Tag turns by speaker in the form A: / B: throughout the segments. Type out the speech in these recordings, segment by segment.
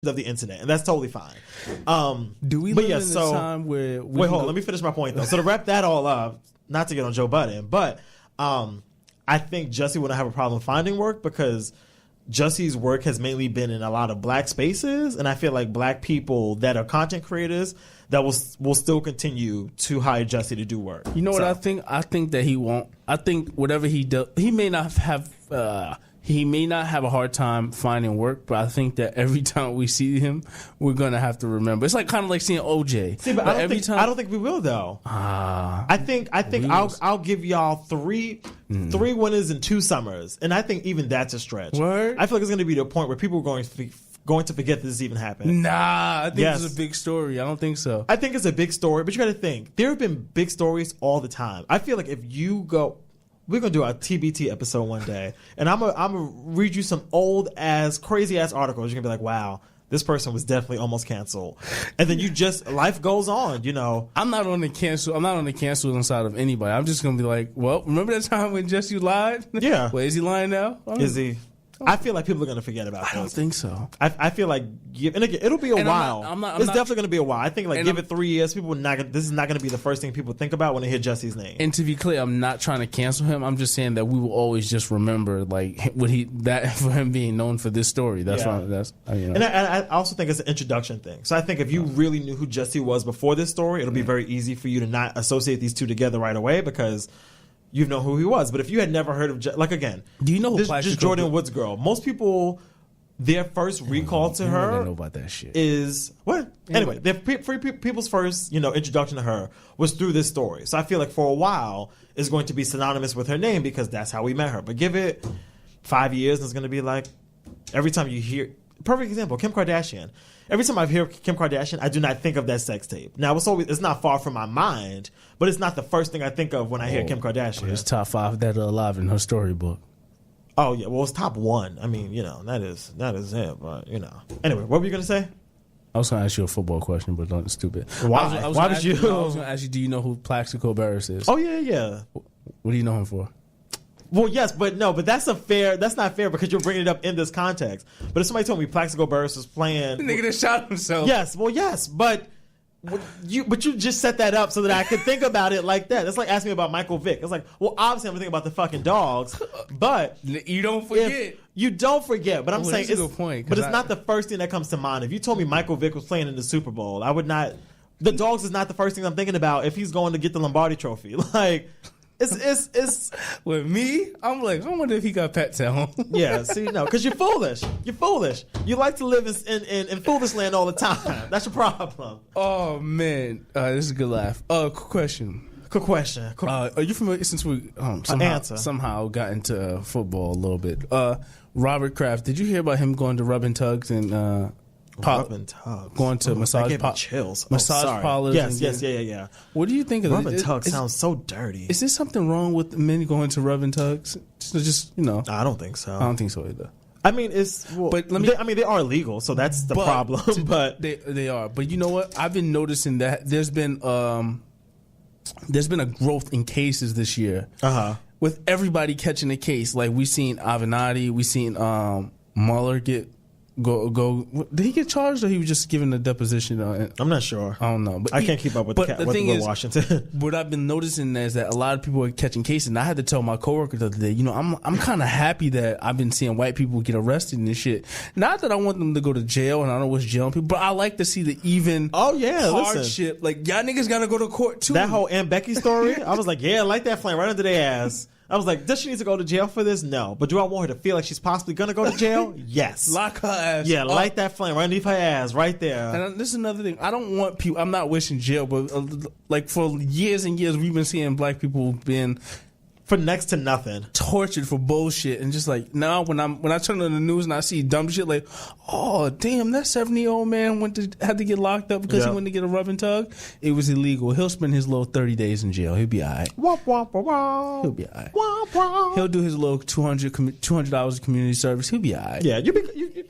A: of the internet, and that's totally fine.
B: Do we live in a time where
A: wait, hold on, let me finish my point though. So to wrap that all up, not to get on Joe Budden, but I think Jussie wouldn't have a problem finding work because Jussie's work has mainly been in a lot of black spaces, and I feel like black people that are content creators that will still continue to hire Jussie to do work.
B: You know what I think? I think that he won't. I think whatever he does, he may not have a hard time finding work, but I think that every time we see him, we're gonna have to remember. It's like kind of like seeing OJ.
A: See, but I don't think we will though. I think I'll give y'all three winners in 2 summers, and I think even that's a stretch.
B: Word?
A: I feel like it's gonna be to a point where people are going to forget this even happened.
B: Nah, I think it's a big story. I don't think so.
A: I think it's a big story, but you got to think there have been big stories all the time. I feel like if you go. We're going to do our TBT episode one day, and I'm gonna read you some old ass, crazy ass articles. You're going to be like, wow, this person was definitely almost canceled. And then life goes on, you know.
B: I'm not on the canceling side of anybody. I'm just going to be like, well, remember that time when Jussie lied?
A: Yeah.
B: Wait, is he lying now?
A: Is he? I feel like people are going to forget about this.
B: I don't think so.
A: I feel like, and again, it'll be a while. It's definitely going to be a while. I think give it 3 years. People this is not going to be the first thing people think about when they hear Jussie's name.
B: And to be clear, I'm not trying to cancel him. I'm just saying that we will always just remember for him being known for this story. That's why.
A: And I also think it's an introduction thing. So I think if you really knew who Jussie was before this story, it'll be very easy for you to not associate these two together right away because you know who he was. But if you had never heard of,
B: do you know who
A: just Jordyn Woods girl? Most people, their first recall to her
B: I know about that shit.
A: Is what? Anyway, people's first introduction to her was through this story. So I feel like for a while it's going to be synonymous with her name because that's how we met her. But give it 5 years, and it's going to be like every time you hear. Perfect example, Kim Kardashian. Every time I hear Kim Kardashian, I do not think of that sex tape. Now, it's not far from my mind, but it's not the first thing I think of when I hear Kim Kardashian.
B: It's top 5 that are alive in her storybook.
A: Oh, yeah. Well, it's top 1. I mean, that is it. But, Anyway, what were you going to say?
B: I was going to ask you a football question, but don't stupid.
A: Why? Why did you?
B: I was going to ask you, do you know who Plaxico Barris is?
A: Oh, yeah.
B: What do you know him for?
A: Well, yes, but no, but that's not fair because you're bringing it up in this context. But if somebody told me Plaxico Barris was playing,
B: the nigga that shot himself.
A: Yes, but you just set that up so that I could think about it like that. That's like asking me about Michael Vick. It's like, well, obviously I'm thinking about the fucking dogs, but
B: you don't forget.
A: You don't forget, but I'm saying
B: it's a good point.
A: But it's not the first thing that comes to mind. If you told me Michael Vick was playing in the Super Bowl, I would not. The dogs is not the first thing I'm thinking about if he's going to get the Lombardi Trophy, like. It's
B: with me. I'm like, I wonder if he got pets at home.
A: Yeah, see, no, because you're foolish. You like to live in foolish land all the time. That's your problem.
B: Oh man, this is a good laugh. Quick question. Are you familiar? Since we somehow got into football a little bit. Robert Kraft. Did you hear about him going to rubbing tugs and? Going to massage
A: chills.
B: Massage parlors.
A: Yes, yeah.
B: What do you think of
A: rubbing tugs? Sounds so dirty.
B: Is there something wrong with men going to rubbing tugs?
A: I don't think so.
B: I don't think so either.
A: I mean, they are illegal, so that's the problem. But
B: they are. But you know what? I've been noticing that there's been a growth in cases this year. With everybody catching a case, like we seen Avenatti, we seen Mueller get. Go. Did he get charged or he was just given a deposition?
A: I'm not sure.
B: I don't know. But
A: I can't keep up with Washington.
B: What I've been noticing is that a lot of people are catching cases, and I had to tell my coworker the other day, I'm kind of happy that I've been seeing white people get arrested and this shit. Not that I want them to go to jail, and I don't know what's jail people, but I like to see the even hardship. Like, y'all niggas gotta go to court too.
A: That whole Aunt Becky story, I was like, yeah, light that flame right under their ass. I was like, does she need to go to jail for this? No. But do I want her to feel like she's possibly going to go to jail? Yes.
B: Lock her ass.
A: Yeah, light that flame right underneath her ass right there.
B: And this is another thing. I don't want people, I'm not wishing jail, but like for years and years, we've been seeing black people being
A: for next to nothing,
B: tortured for bullshit, and just like now when I turn on the news and I see dumb shit like, oh damn, that 70-year-old man had to get locked up because he went to get a rubbing tug. It was illegal. He'll spend his little 30 days in jail. He'll be alright. He'll be alright. He'll do his little $200 of community service. He'll be alright.
A: Yeah, you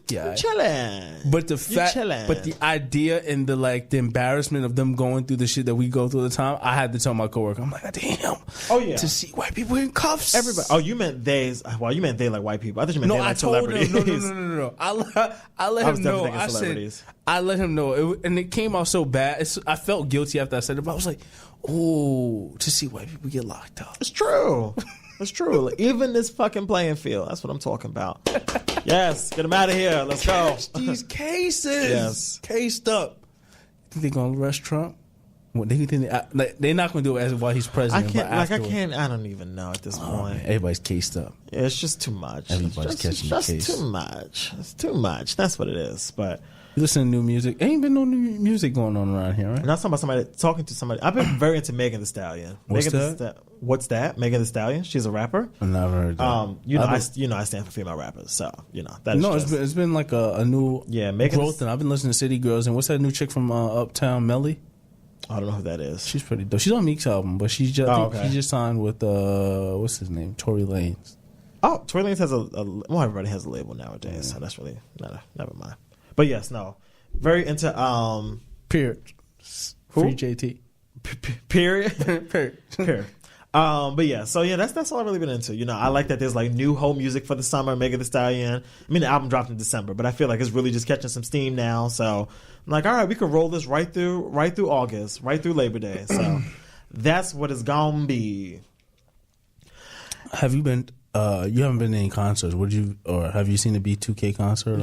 A: chilling.
B: But the idea and the embarrassment of them going through the shit that we go through all the time, I had to tell my coworker, I'm like, damn.
A: Oh yeah.
B: To see white people people in cuffs.
A: Everybody. Oh, you meant theys. Well, you meant they like white people. I thought you meant they
B: I
A: like
B: told
A: celebrities.
B: him. No. I let him know. I said, I let him know. And it came out so bad. I felt guilty after I said it, but I was like, oh, to see white people get locked up.
A: It's true. It's true. Like, even this fucking playing field. That's what I'm talking about. Yes. Get them out of here. Let's go.
B: These cases.
A: Yes.
B: Cased up. Think they're going to arrest Trump? What, they're not going to do it while he's president.
A: I don't even know at this point.
B: Man, everybody's cased up.
A: Yeah, it's just too much.
B: Everybody's catching the case.
A: Too much. It's too much. That's what it is. But
B: you listen to new music. Ain't been no new music going on around here, right?
A: And I'm talking to somebody. I've been very into Megan Thee Stallion.
B: What's that?
A: What's that? Megan Thee Stallion. She's a rapper.
B: I've never heard that.
A: I stand for female rappers, so that. No,
B: it's been like a new growth. And I've been listening to City Girls. And what's that new chick from Uptown, Melly?
A: I don't know who that is.
B: She's pretty dope. She's on Meek's album, but she just signed with what's his name, Tory Lanez.
A: Oh, Tory Lanez has well, everybody has a label nowadays, so that's really never mind. But yes, no, very into
B: Period. Free JT.
A: Period. Period. But yeah, so yeah, that's all I've really been into. I like that there's like new home music for the summer. Megan Thee Stallion. I mean, the album dropped in December, but I feel like it's really just catching some steam now. So I'm like, all right, we can roll this right through August, right through Labor Day. So that's what it's gonna be.
B: Have you been? You haven't been to any concerts. Have you seen the B2K concert?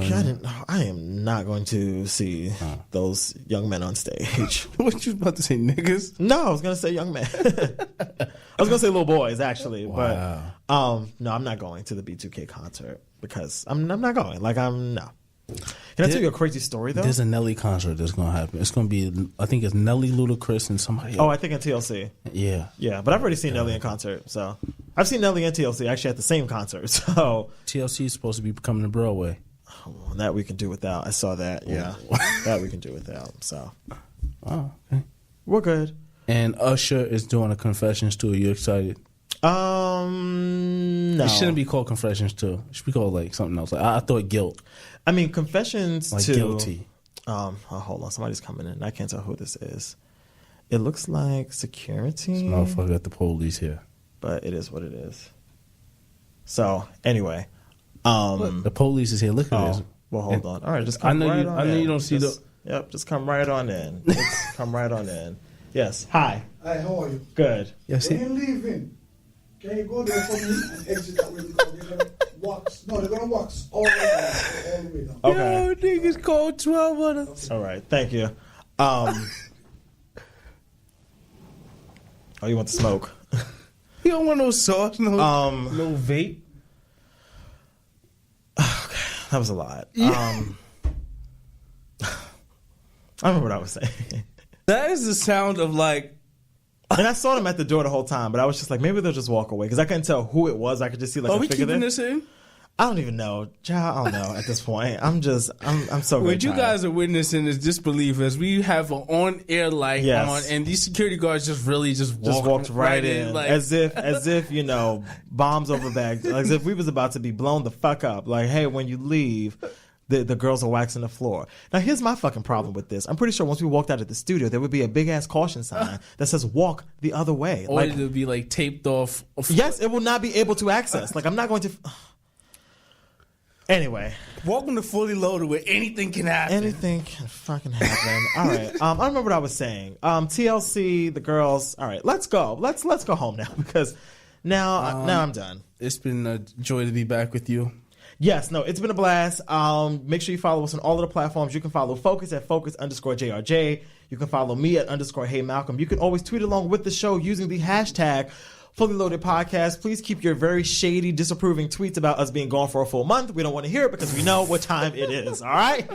A: I am not going to see those young men on stage.
B: What you about to say, niggas?
A: No, I was going to say young men. I was going to say little boys, actually. Wow. But no, I'm not going to the B2K concert because I'm not going. No. Can I tell you a crazy story, though?
B: There's a Nelly concert that's going to happen. It's going to be, I think it's Nelly, Ludacris, and somebody else.
A: Oh, I think in TLC.
B: Yeah.
A: Yeah, but I've already seen Nelly in concert, so. I've seen Nelly and TLC actually at the same concert, so.
B: TLC is supposed to be coming to Broadway.
A: Oh, that we can do without. I saw that, yeah. That we can do without, so.
B: Oh, okay.
A: We're good.
B: And Usher is doing a Confessions tour. Are you excited?
A: No.
B: It shouldn't be called Confessions tour. It should be called like something else. I thought Guilt.
A: I mean, Confessions
B: like
A: to
B: Guilty.
A: Hold on, somebody's coming in. I can't tell who this is. It looks like security.
B: This motherfucker got the police here.
A: But it is what it is. So anyway,
B: the police is here. Look at this.
A: Well, hold on. All right, just come right on in.
B: I know you don't see the.
A: Yep, just come right on in. Just come right on in. Yes. Hi.
C: Hi. How are you?
A: Good.
B: Yes.
C: When you're leaving, can you go there for me and exit that way because they're gonna wax? No, they're gonna wax all the way down.
A: Okay.
B: Yo, niggas called 12 on us.
A: All right. Thank you. Oh, you want the smoke?
B: You don't want no sauce, no vape.
A: Okay, that was a lot.
B: Yeah.
A: I remember what I was saying.
B: That is the sound of like.
A: And I saw them at the door the whole time, but I was just like, maybe they'll just walk away because I couldn't tell who it was. I could just see like a figure there.
B: Are we keeping this in?
A: I don't even know. I don't know at this point. I'm so good.
B: What you guys are witnessing is disbelief as we have an on-air light on, and these security guards just walked right in,
A: like. as if bombs over bags, as if we was about to be blown the fuck up. Like, hey, when you leave, the girls are waxing the floor. Now, here's my fucking problem with this. I'm pretty sure once we walked out of the studio, there would be a big ass caution sign that says "Walk the other way."
B: Or it would be like taped off.
A: Yes, it will not be able to access. Like, I'm not going to. Anyway,
B: welcome to Fully Loaded, where anything can happen.
A: Anything can fucking happen. All right, I don't remember what I was saying. TLC, the girls. All right, let's go. Let's go home now because now I'm done.
B: It's been a joy to be back with you.
A: Yes, no, it's been a blast. Make sure you follow us on all of the platforms. You can follow Focus at Focus_JRJ. You can follow me at _HeyMalcolm. You can always tweet along with the show using the hashtag Fully Loaded Podcast. Please keep your very shady, disapproving tweets about us being gone for a full month. We don't want to hear it because we know what time it is. All right?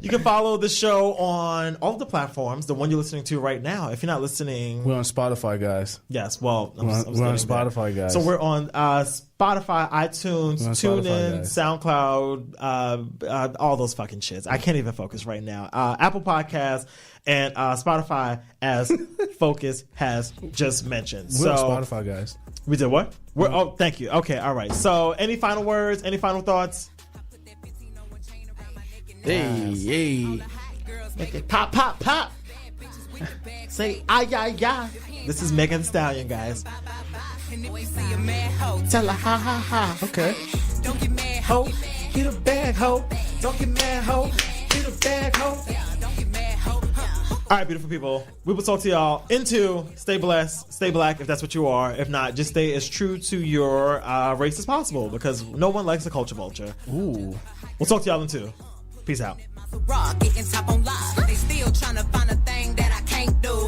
A: You can follow the show on all of the platforms, the one you're listening to right now. If you're not listening...
B: We're on Spotify, guys.
A: Yes, well...
B: We're on Spotify, guys.
A: So we're on Spotify, iTunes, TuneIn, SoundCloud, all those fucking shits. I can't even focus right now. Apple Podcasts and Spotify, as Focus has just mentioned.
B: We're on Spotify, guys.
A: We did what? Oh, thank you. Okay, all right. So, any final words? Any final thoughts?
B: Hey.
A: Make it pop, pop, pop. Say, ay. This is Megan Thee Stallion, guys. Tell her ha ha ha.
B: Okay.
D: Don't get mad,
A: Ho, get a bag, ho. Don't get mad, ho. Get a bag, ho.
D: don't get mad, ho.
A: All right, beautiful people. We will talk to y'all into stay blessed, stay black if that's what you are. If not, just stay as true to your race as possible because no one likes a culture vulture.
B: Ooh.
A: We'll talk to y'all in 2. Peace out.
D: Raw, getting top on live. They still trying to find a thing that I can't do.